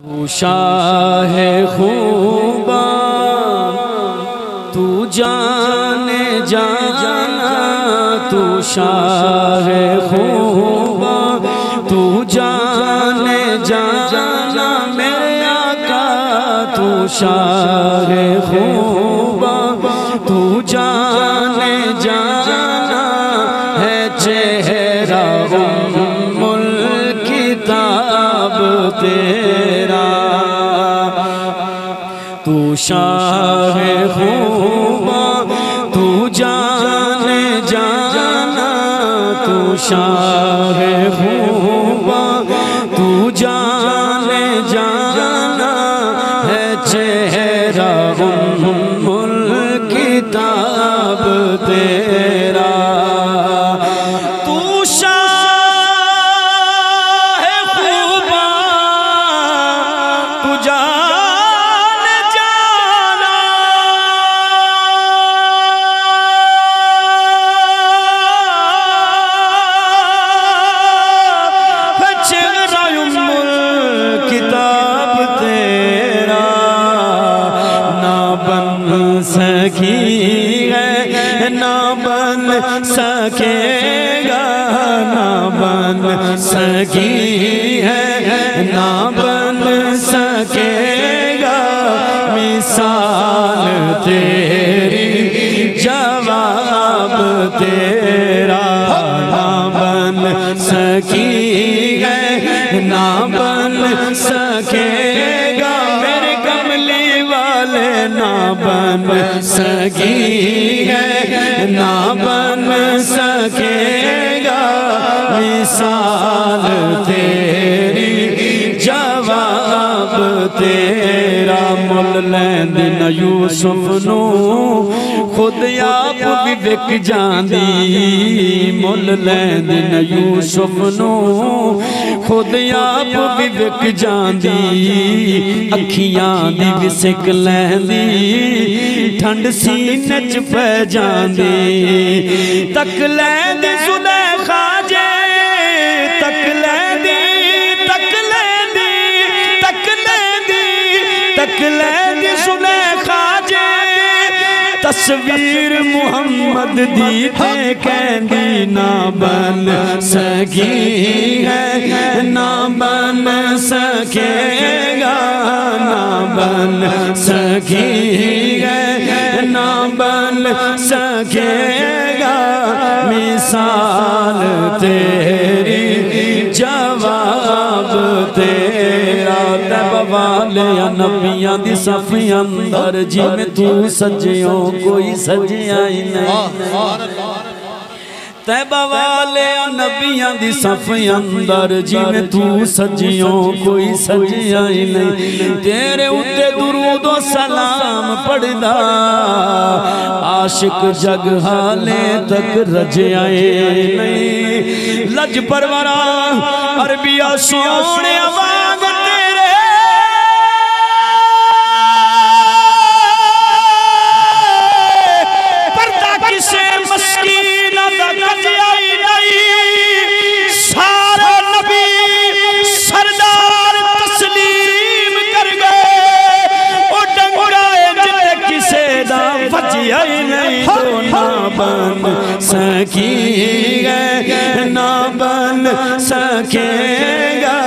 तू शाह खूबा तू जाने जाना, तू शाह खूबा तू जाने जाना मेरे आका, तू शाह खूबा तू जाने जाना है चेहरा उम्मुल किताब तेरा। तू शाह खूबा तू जाने जाना, तू शाह खूबा तू जाने जाना है चेहरा उम्मुल किताब तेरा। तू शाह खूबा तू जाने जाना चेहरा उम्मुल किताब तेरा। ना बन सकी है ना बन सकेगा, ना बन सकी है ना बन सकेगा मिसाल तेरी जवाब तेरा। ना बन सकी है ना बन सकेगा मेरे कमली वाले, ना बन सकी है ना बन सकेगा मिसाल तेरी जवाब तेरा। मुल लैंदी न यूसुफ नू खुद आप भी विक जांदी, मुल लैंदी न यूसुफ नू खुद आप भी विक जांदी। अखियां दी भी सिक लैंदी ठंड सीने च पै जांदी। तक लैंदी सुलेखा जे तक लैंदी तक लैंदी तक लैंदी तक लैंदी सुलेखा जे तस्वीर मुहम्मद दी थे कहंदी। ना बन सकी है ना बन सकेगा, ना बन सकी है ना बन सकेगा मिसाल तेरी जवाब तेरा। तैबा वाले नबियां दी सफ अंदर जिवें तू सजियों कोई सजिया ही नहीं। तैबा वाले नबियां दी सफ अंदर जिवें तू सजियों कोई सजिया ही नहीं। तेरे उत्ते दुरूद ओ सलाम पढ़दा आशिक जग हाले तक रजिया नहीं। लज परवरा अरबिया सोने वांग तेरे पर्दा किसे मस्कीन दा रजिया नहीं। सारे नबी सरदार तस्लीम कर गए ओ डंगराए जिते किसे दा वजिया ही नहीं। तो ना बन सकी है ना बन सकेगा,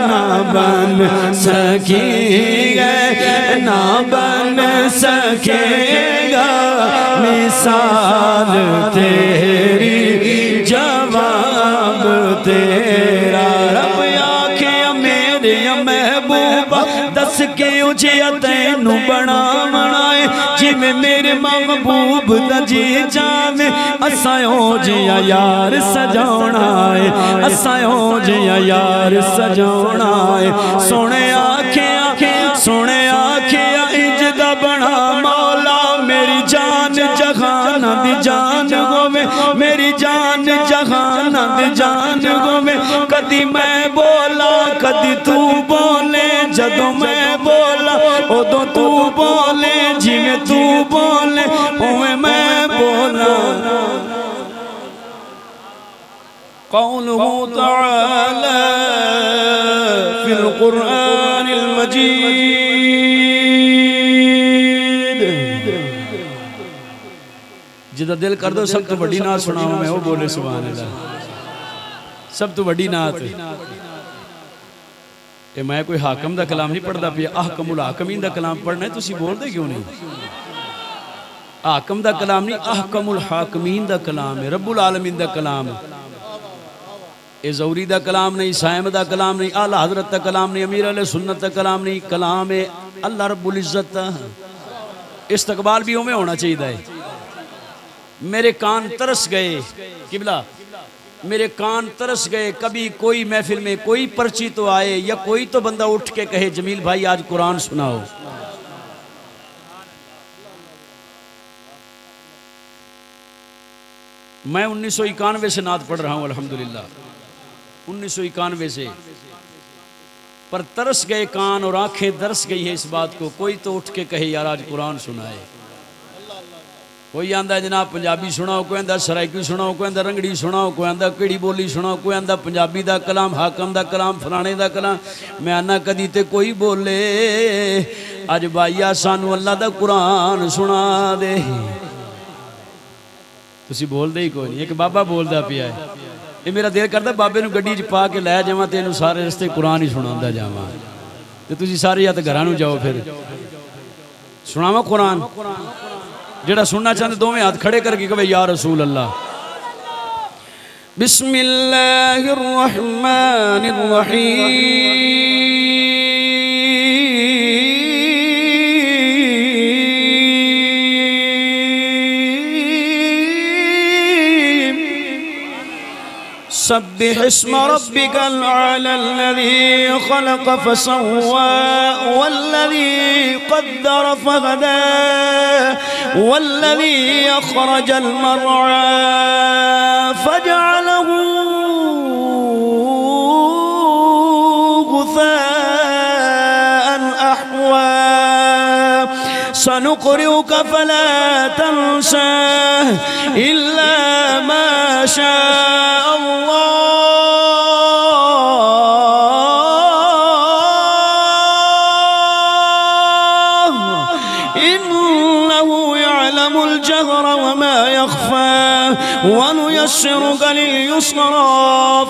ना बन सकी है ना बन सकेगा मिसाल तेरी जवाब तेरा। रब आखे मेरे महबूबा दस के उजे तैनू बना बनाए जिमें मेरे महबूब दा जी जावे। असां ओ जिया यार सजाउणा है, असां ओ जिया यार सजाउणा है। सोने आखिया इजदा बना मौला मेरी जान जहाना दी जान होवे, मेरी जान जहाना दी जान होवे। कदी मैं बोला कदी तू बोले, जदों मैं बोला उदों तू बोले, जिवें तू बोले उवें मैं बोला। कौलुहु तआला फिल कुरआनिल मजीद। जिदा दिल कर दो सब तो बड़ी नात सुनाऊं मैं, वो बोले सुभान अल्लाह। सब तो बड़ी नात ये मैं कोई हाकम दा कलाम नहीं पढ़ता पिया, अहकमुल हाकमीन दा कलाम पढ़ना है। तुसी बोलते क्यों नहीं? हाकम दा कलाम नहीं, अहकमुल हाकमीन दा कलाम है, रब्बुल आलमीन दा कलाम है। ये ज़ौरी दा कलाम नहीं, साइम दा कलाम नहीं, आला हज़रत दा कलाम नहीं, अमीर अहले सुन्नत दा कलाम नहीं, कलाम है अल्लाह रब्बुल इज़्ज़त दा। इस्तकबाल भी उमें होना चाहिए। मेरे कान तरस गए किबला, मेरे कान तरस गए, कभी कोई महफिल में कोई पर्ची तो आए या कोई तो बंदा उठ के कहे जमील भाई आज कुरान सुनाओ। मैं 1991 से नात पढ़ रहा हूँ अल्हम्दुलिल्लाह, 1991 से। पर तरस गए कान और आंखें दरस गई है इस बात को, कोई तो उठ के कहे यार आज कुरान सुनाए। कोई आंदा जनाब पंजाबी सुनाओ, कोई आंदा सराइकी सुनाओ, कोई आंदा रंगड़ी सुनाओ, कोई आंदा केड़ी बोली सुनाओ, कोई आंदा पंजाबी दा कलाम, हाकम दा कलाम, फलाने दा कलाम। मैं आना कदी ते कोई बोले अज भाईया सानू अल्लाह दा कुरान सुना दे। तुसी बोलदे ही कोई नहीं। एक बाबा बोलदा पिया है, ये मेरा दिल करदा बाबे नू गड्डी च पा के लै जावां ते इनू सारे रस्ते कुरान ही सुनांदा जावां। ते तुसी सारे या ते घरां नू जाओ, फिर सुनावां कुरान। जेड़ा सुनना चाहते दोवें हाथ खड़े करके कहे या रसूल अल्लाह। बिस्मिल्लाहिर्रहमानिर्रहीम। सब्बिह इस्म रब्बिकल आलल्लज़ी खलक़ फसव्वा वल्लज़ी क़द्दर फहदा वल्लज़ी अख़रजल मर्आ फजअलहू गुसाअन अहवा सनुक़रिउक फला तंसा इल्ला मा शाअ वनुयस्सिरुक लिल-युस्रा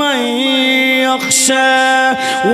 मन यख्शा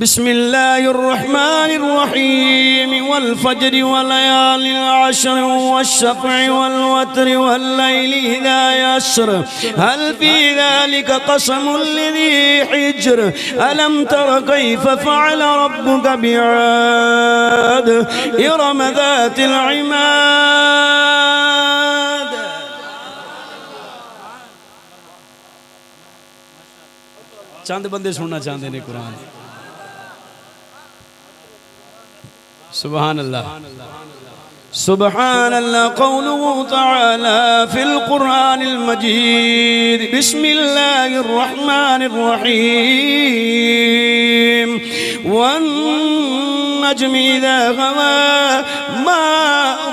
बिस्मिल्लाहिर्रहमानिर्रहीम वल्फज्र वलयालिल अश्र वश्शफ़्इ वल्वत्र वल्लैलि इज़ा यस्र हल फ़ी ज़ालिका क़समुल लिज़ी हिज्र अलम तर कैफ़ फ़अल रब्बुक बिआद इरम ज़ातिल इमाद। चंद बंदे सुनना चाहते हैं कुरान। सुभान अल्लाह सुभान अल्लाह। क़ौलुहु तआला फ़िल क़ुरआनिल मजीद बिस्मिल्लाहिर्रहमानिर्रहीम वन्नज्मि इज़ा हवा मा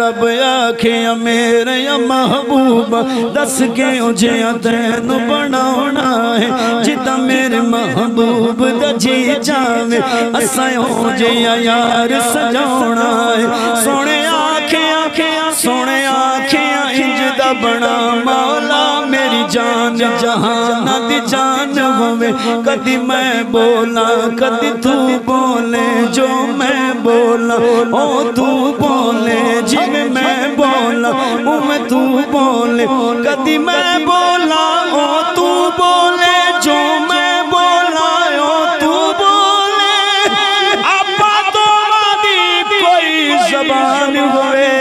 रब आखे मेरे या महबूब दस के उजे तेन बनाना है जिदा मेरे महबूब दजी जावे असा उजे यार सजाना है। सोने आखे सोने आखे इंज दा बना मौला मेरी जान जहान दी जान हो होवे कदी मैं बोला कदी तू बोले जो मैं बोला ओ तू बोले जिमें मैं बोला उमें तू बोले कदी मैं बोला ओ तू बोले जो मैं बोला ओ तू बोले आपा तो वादी कोई ज़बान होवे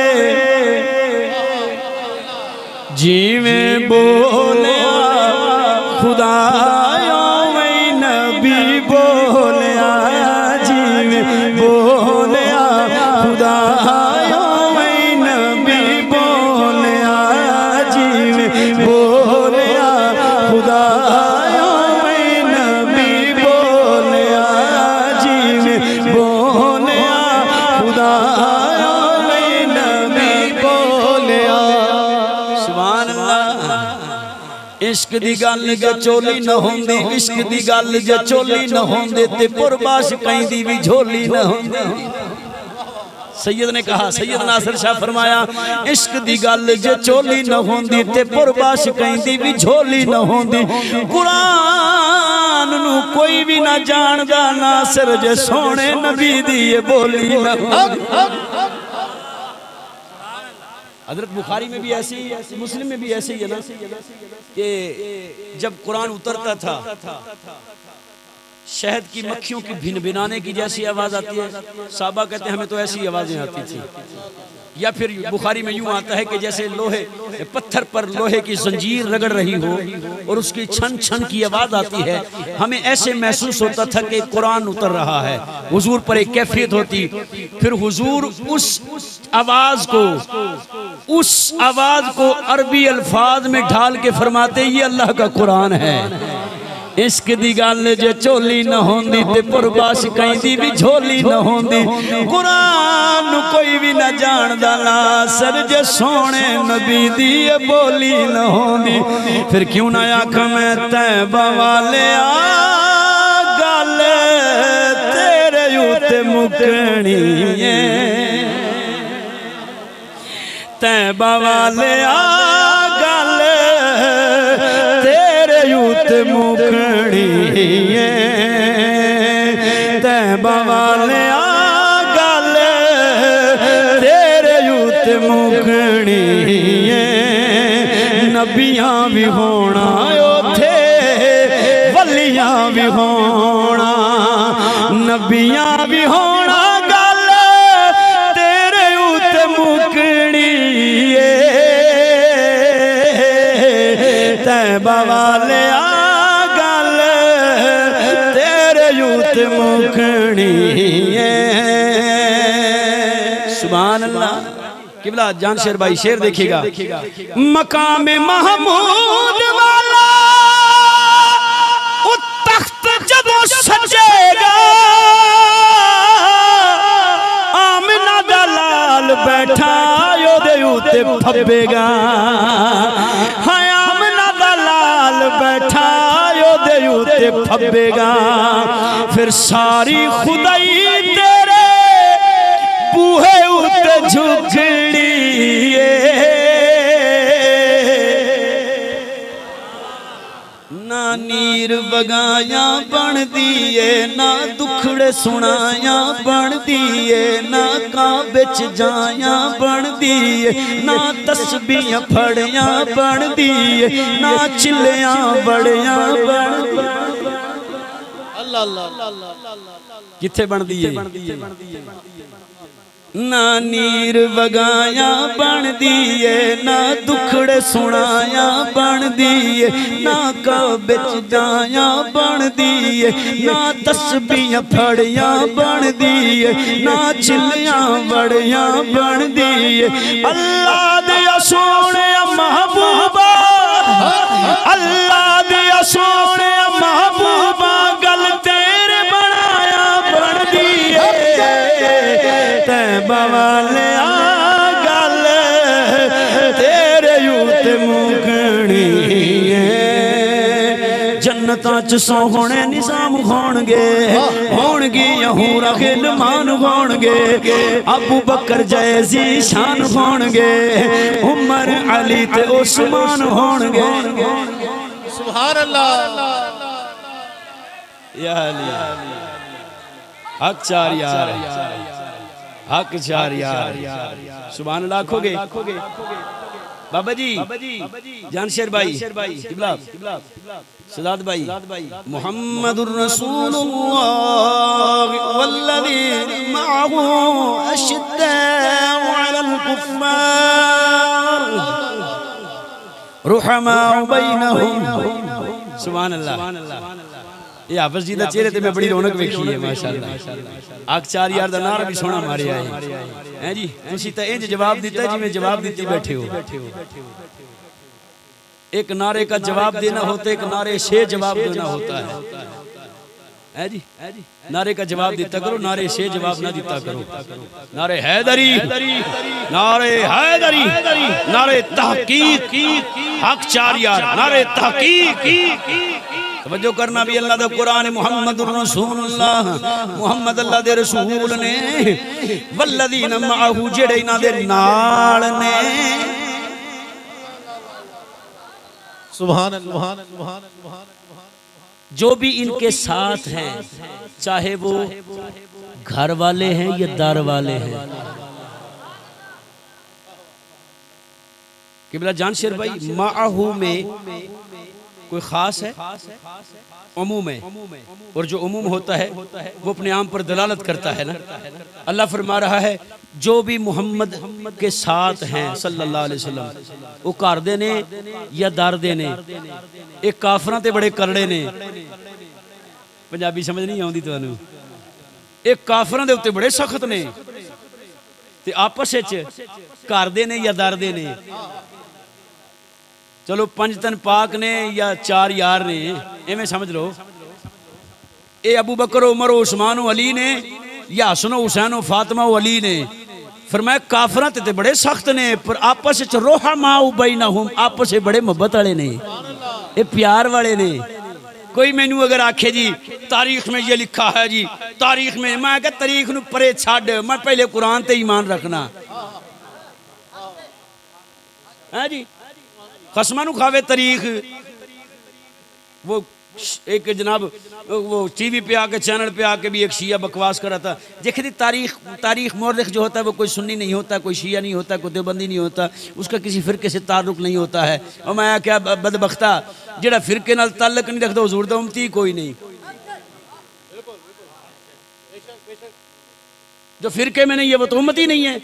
जिमें बोले खुदाया मैं नबी बोले जिमें बोले खुदाया मैं नबी बोले जिमें बोले खुदाया मैं नबी बोले जिमें बोले खुदाया मैं नबी बोले। सुभान अल्लाह। इश्क दी गल जे चोली न होंदी इश्क दी गल जे चोली न होंदे ते पुरबाश कैंदी भी झोली न होंदी। सैयद ने कहा सैयद नासिर शाह फरमाया इश्क दी गल जे चोली न होंदी ते पुरबाश कैंदी भी झोली न होंदी। कुरान नू कोई भी ना जानदा नासिर जे सोने नबी दी ये बोली न होंदी। हज़रत बुखारी में भी ऐसी मुस्लिम में भी ऐसे ही है ना कि जब कुरान उतरता था शहद की मक्खियों की भिनभिनाने की जैसी आवाज आती है। साहबा कहते हैं हमें तो ऐसी आवाजें आती थी। या फिर बुखारी में यूं आता है कि जैसे लोहे पत्थर पर लोहे की जंजीर रगड़ रही हो और उसकी छन छन की आवाज आती है। हमें ऐसे महसूस होता था कि कुरान उतर रहा है। हुजूर पर एक कैफियत होती। फिर हुजूर उस आवाज को अरबी अल्फाज में ढाल के फरमाते ये अल्लाह का कुरान है। इश्क दी गल जे चोली न होंदी ते पुरबाश कैंदी भी झोली न होंदी। कुरान कोई भी न जानदा नासिर जे सोने नबी दी ये बोली न होंदी। फिर क्यों ना आख मैं तैबा वालिया गल तेरे उत्ते मुकनी है तैबा वालिया गल तेरे उत्ते मुकनी है तैबा वालिया गल तेरे उत्ते मुकनी है। नबियां भी होना उथे वलियां भी होना नबियां भी होना गल तेरे उत्ते मुकनी है तैबा वालिया गल तेरे उत्ते मुकनी है। सुभान अल्लाह। किबला जान शेर भाई शेर देखिएगा। मकाम महमूद वाला तख्त जब सजेगा आमिना दा लाल बैठा ओदे उत्ते फब्बेगा। हाय आमिना दा लाल बैठा ओदे उत्ते फब्बेगा। फिर सारी खुदाई तेरे बूहे उत्ते झुकड़ी ना नीर बगाया बन दिए ना दुखड़े सुनाया बन दिए ना कां बिच जाया बन दिए ना तस्बीहां फड़िया बन दिए ना चिल्लियां बड़िया बन किथे बन दिए ना नीर वगाया बन दिए ना दुखड़े सुनाया बन दिए ना बिच जाया बन दिए ना तस्बीहां फड़िया बन दिए ना चिल्लियां बड़िया बन दिए। अल्लाह दिया सोने महबूबा अल्लाह दिया सोने महबूबा गल तेरे बनाया बन दिए तैबा वालिया गल तेरे उत्ते मुकनी है। जन्नतां च सोहणे निजाम होणगे यहूरा खिलमान होणगे अबू बकर जैसी शान होणगे उमर अली ते उस्मान होणगे। सुभान अल्लाह। या अली हक चार यार, हक चार यार। सुभान अल्लाह खोगे बाबा जी, जानशेर भाई, सदात भाई, मुहम्मदुर रसूलुल्लाह वल्लज़ीना मअहू अशिद्दाउ अलल कुफ्फार रुहमाउ बैनहुम। सुभान अल्लाह। ये हाफिज जी दा चेहरे ते मैं बड़ी रौनक वेखी है माशाअल्लाह। आख चार यार दा नारा भी सोना मारिया है जी। तुसी तां इंज जवाब दिता जिवें जवाब दित्ती बैठे हो। एक नारे का जवाब देना होता है, एक नारे से जवाब देना होता है जी। नारे का जवाब देता करो, नारे से जवाब ना देता करो। नारे हैदरी, नारे हैदरी, नारे तहकीक, हक चार यार, नारे तहकीक। तवज्जो करना भी अल्लाह दा कुरान मुहम्मदुर रसूलुल्लाह, मुहम्मद अल्लाह दे रसूल ने, वल्लज़ीना मअहू जेड़े इन्हां दे नाल ने। सुभान अल्लाह। जो भी इनके साथ हैं, चाहे वो घर वाले हैं या दर वाले हैं। किबला जानशेर भाई, माअहू में कोई खास है, उमूम है, और जो उमूम होता है वो अपने आम पर दलालत करता है ना। अल्लाह फरमा रहा है जो भी मोहम्मद के साथ हैं सल्लल्लाहु अलैहि वसल्लम, वो घर दे ने या दर दे ने। एक काफरां ते बड़े करड़े ने, पंजाबी समझ नहीं आउंदी तुहानू। एक काफरां दे उत्ते बड़े सख्त ने ते आपस विच घर दे ने या दर दे ने। चलो पंज तन पाक ने या चार यार ने, एवें समझ लो। ए अबू बकर उमर उस्मान अली ने या हसन हुसैन फातिमा अली ने। फरमाया काफरां ते बड़े सख्त ने पर आपस च रोहमा बैनहुम, आपस में बड़े मोहब्बत वाले ने, ये प्यार वाले ने। कोई मैनू अगर आखे जी तारीख में ये लिखा है जी, तारीख में, मैं क्या तारीख नू परे छाड़, मैं पहले कुरान ते ईमान रखना है जी। कसमा नू खावे तारीख। वो एक जनाब वो टीवी पे आके, चैनल पे आके भी एक शिया बकवास कर रहा था। देखिए थी तारीख मौरख जो होता है वो कोई सुन्नी नहीं होता, कोई शिया नहीं होता, कोई देवबंदी नहीं होता, उसका किसी फिरके से ताल्लुक नहीं होता है। और मैं क्या बदबख्ता जेड़ा फिरके नाल ताल्लुक नहीं रखता, हुजूर दा उम्मती कोई नहीं। जो फिरके में नहीं है वो तो उम्मत ही नहीं है।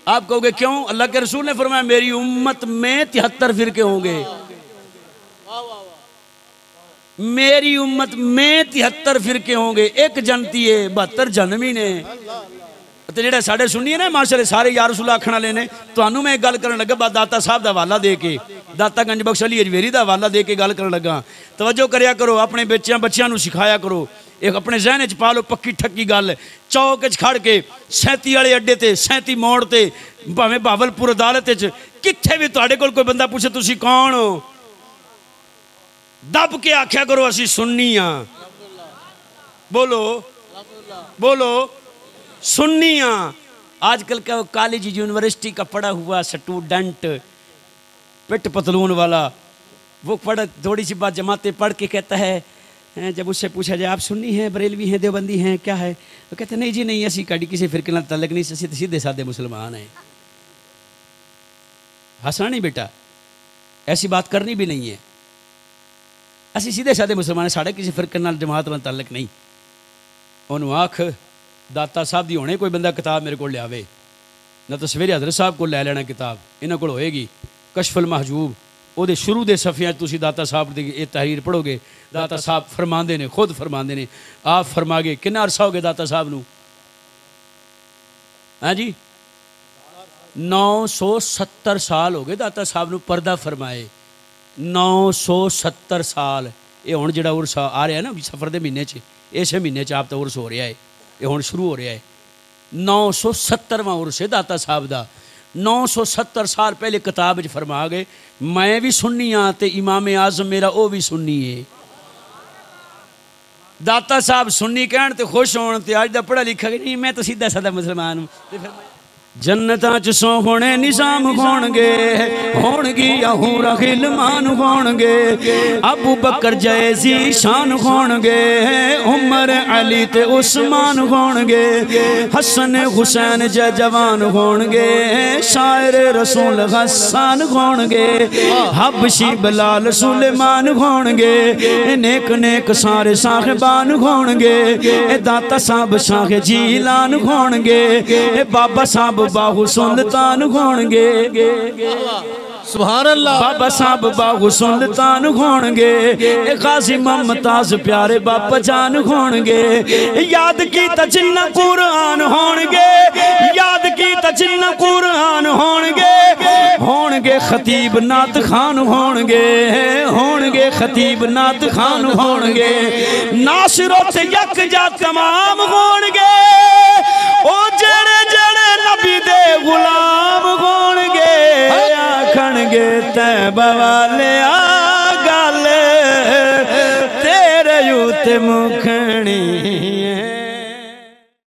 आप कहोगे क्यों? अल्लाह के रसूल ने फरमाया मेरी उम्मत में 73 फिरके होंगे। मेरी उम्मत में 73 फिरके होंगे। एक जनती है 72 जन्मी ने। तो जेड़ा साढ़े सुनी है ना माशाअल्लाह सारे यार रसूल आखण वाले ने। तुहानू मैं एक गल करन लगा, बा दाता साहब दा हवाला दे के, दाता गंज बख्श अली अजमेरी दा हवाला दे के गल करन लगा। तवज्जो करया करो, अपने बच्चियां नू सिखाया करो। एक अपने जहन च पा लो पक्की ठक्की गल। चौक च खड़ के 37 वाले अड्डे ते 37 मोड़ ते भावें बावलपुर अदालत च कित्थे भी तुहाडे कोल कोई बंदा पूछे तुसी कौन हो, दब के आख्या करो असी सुन्नी हाँ। बोलो बोलो सुन्नी हाँ। आजकल का कॉलेज यूनिवर्सिटी का पढ़ा हुआ स्टूडेंट पिट पतलून वाला, वो पढ़ थोड़ी सी बात जमाते पढ़ के कहता है, जब उससे पूछा जाए आप सुन्नी हैं, बरेलवी हैं, देवबंदी हैं, क्या है, तो कहते नहीं जी नहीं, असी कड़ी किसी फिरके नाल तलक नहीं, असी तो सीधे साधे मुसलमान हैं। हंसना नहीं बेटा, ऐसी बात करनी भी नहीं है। असी सीधे साधे मुसलमान, साढ़े किसी फिरके नाल जमात नाल तलक नहीं। उन्होंने आख दाता साहब दी होने कोई बंदा किताब मेरे को लियावे, ना तो सवेरे हजरत साहब को लै लेना किताब, इन्हों को होएगी कशफुल महजूब। वो शुरू के सफ़िया तुसी दाता साहब की ये तहरीर पढ़ोगे, दाता साहब फरमाते ने, खुद फरमाते ने, आप फरमा गए कितना अरसा हो गया दाता साहब नू? हाँ जी 970 साल हो गए दाता साहब नू पर्दा फरमाए। 970 साल। ये हुण जिहड़ा उर्स आ रहा है ना सफर के महीने च, इस महीने च आप तो उर्स हो रहा है, ये हुण शुरू हो रहा है। 970वां उर्स है दाता साहब का। 970 साल पहले किताब च फरमा गए मैं भी सुन्नी हाँ ते इमाम आजम मेरा वो भी सुन्नी है। दाता साहब सुन्नी कहण ते खुश होण ते अज दा पढ़ा लिखा कि नहीं मैं तो सीधा साधा मुसलमान हूँ। जन्नतां च सोहणे निजाम होणगे होणगी अहूरा खिलमान होणगे अबू बकर जैसी शान होणगे उमर अली ते उस्मान होणगे हसन हुसैन जय जवान होणगे शायर रसूल हसन होणगे हबशी बिलाल सुलेमान होणगे नेक नेक सारे साहिबान होणगे दाता साहब शाह जीलान होणगे बाबा साहब बाहु सुल्तान होणगे सुभान अल्लाह बाबा साहब बाहु सुल्तान होणगे गाजी ममताज प्यारे बाबा जान होणगे याद की जिन्ना कुरान होणगे याद की जिन्ना कुरान होणगे होणगे खतीब नात खान होणगे होणगे खतीब नात खान होणगे नासिरो ते यक जा तमाम होणगे ओ जड़े जड़े नबी दे गुलाम होणगे आखणगे तैबा वाले आ गल तेरे यूते मुखणी